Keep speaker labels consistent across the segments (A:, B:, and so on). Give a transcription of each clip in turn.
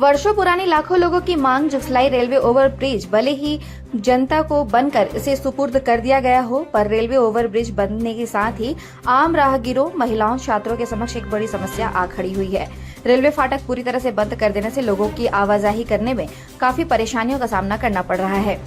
A: वर्षों पुरानी लाखों लोगों की मांग जुगसलाई रेलवे ओवरब्रिज भले ही जनता को बनकर इसे सुपुर्द कर दिया गया हो, पर रेलवे ओवरब्रिज बनने के साथ ही आम राहगीरों, महिलाओं, छात्रों के समक्ष एक बड़ी समस्या आ खड़ी हुई है। रेलवे फाटक पूरी तरह से बंद कर देने से लोगों की आवाजाही करने में काफी परेशानियों का सामना करना पड़ रहा है।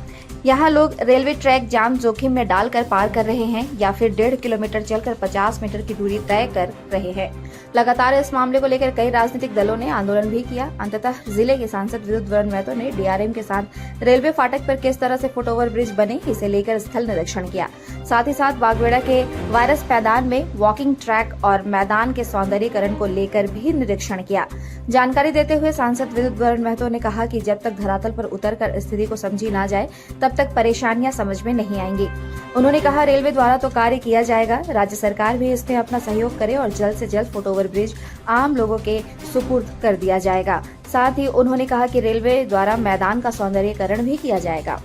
A: यहाँ लोग रेलवे ट्रैक जाम जोखिम में डालकर पार कर रहे हैं या फिर 1.5 किलोमीटर चलकर 50 मीटर की दूरी तय कर रहे हैं। लगातार इस मामले को लेकर कई राजनीतिक दलों ने आंदोलन भी किया। अंततः जिले के सांसद विद्युत वरण महतो ने डीआरएम के साथ रेलवे फाटक पर किस तरह से फुट ओवर ब्रिज बने इसे लेकर स्थल निरीक्षण किया। साथ ही साथ बागवेड़ा के वायरस मैदान में वॉकिंग ट्रैक और मैदान के सौंदर्यीकरण को लेकर भी निरीक्षण किया। जानकारी देते हुए सांसद विद्युत वरण महतो ने कहा कि जब तक धरातल पर उतरकर स्थिति को समझी ना जाए तब तक परेशानियां समझ में नहीं आएंगी। उन्होंने कहा रेलवे द्वारा तो कार्य किया जाएगा, राज्य सरकार भी इसमें अपना सहयोग करे और जल्द से जल्द फुट ओवर ब्रिज आम लोगों के सुपुर्द कर दिया जाएगा। साथ ही उन्होंने कहा कि रेलवे द्वारा मैदान का सौंदर्यीकरण भी किया जाएगा।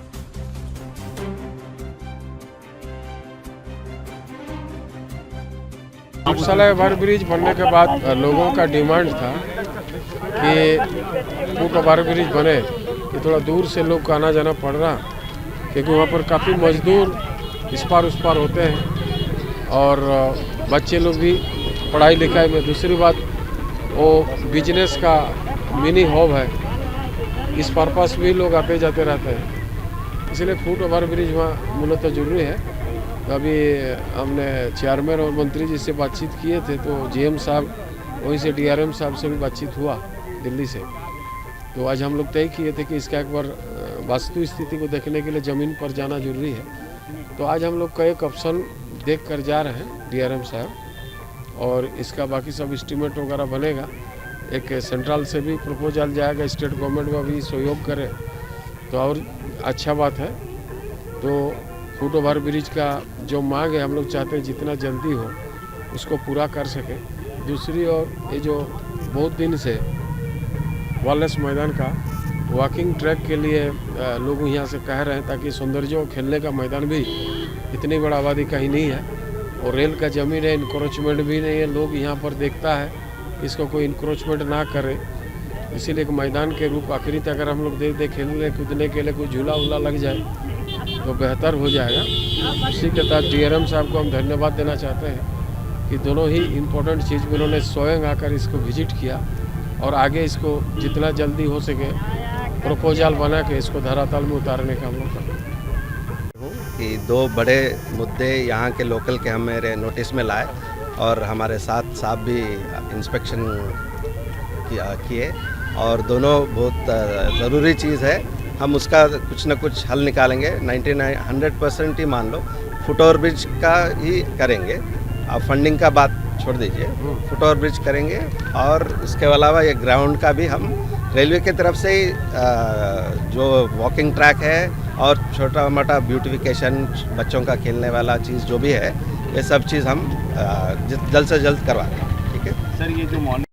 B: जुगसलाई ओवर ब्रिज बनने के बाद लोगों का डिमांड था कि फुट ओवर ब्रिज बने, कि थोड़ा दूर से लोग को आना जाना पड़ रहा, क्योंकि वहाँ पर काफ़ी मजदूर इस पार उस पार होते हैं और बच्चे लोग भी पढ़ाई लिखाई में। दूसरी बात वो बिजनेस का मिनी हब है, इस पर्पस भी लोग आते जाते रहते हैं, इसलिए फुट ओवर ब्रिज वहाँ मूलतः जरूरी है। अभी हमने चेयरमैन और मंत्री जी से बातचीत किए थे, तो जीएम साहब वहीं से डीआरएम साहब से भी बातचीत हुआ दिल्ली से। तो आज हम लोग तय किए थे कि इसका एक बार वास्तु स्थिति को देखने के लिए ज़मीन पर जाना जरूरी है। तो आज हम लोग का एक ऑप्शन देख कर जा रहे हैं डीआरएम साहब, और इसका बाकी सब एस्टीमेट वगैरह बनेगा। एक सेंट्रल से भी प्रपोजल जाएगा, स्टेट गवर्नमेंट में भी सहयोग करे तो और अच्छा बात है। तो फुट ओवर ब्रिज का जो मांग है हम लोग चाहते हैं जितना जल्दी हो उसको पूरा कर सके। दूसरी ओर ये जो बहुत दिन से वायरस मैदान का वॉकिंग ट्रैक के लिए लोग यहाँ से कह रहे हैं, ताकि सौंदर्य खेलने का मैदान भी इतनी बड़ा आबादी का ही नहीं है और रेल का ज़मीन है, इंक्रोचमेंट भी नहीं है। लोग यहाँ पर देखता है इसको कोई इंक्रोचमेंट ना करे, इसीलिए एक मैदान के रूप आखिरी तक अगर हम लोग दे खेलने कूदने के लिए कोई झूला वूला लग जाए तो बेहतर हो जाएगा। इसी के तहत डीआरएम साहब को हम धन्यवाद देना चाहते हैं कि दोनों ही इम्पोर्टेंट चीज़ में उन्होंने स्वयं आकर इसको विजिट किया और आगे इसको जितना जल्दी हो सके प्रपोजल बना के इसको धरातल में उतारने का हम लोग करते हैं।
C: कि दो बड़े मुद्दे यहाँ के लोकल के हम मेरे नोटिस में लाए और हमारे साथ साहब भी इंस्पेक्शन किए और दोनों बहुत ज़रूरी चीज़ है। हम उसका कुछ न कुछ हल निकालेंगे। 99-100% ही मान लो फुट ओवर ब्रिज का ही करेंगे। आप फंडिंग का बात छोड़ दीजिए, फुट ओवर ब्रिज करेंगे और इसके अलावा ये ग्राउंड का भी हम रेलवे की तरफ से ही जो वॉकिंग ट्रैक है और छोटा मोटा ब्यूटिफिकेशन बच्चों का खेलने वाला चीज़ जो भी है, ये सब चीज़ हम जल्द से जल्द करवा देंगे। ठीक है
D: सर, ये जो मॉर्निंग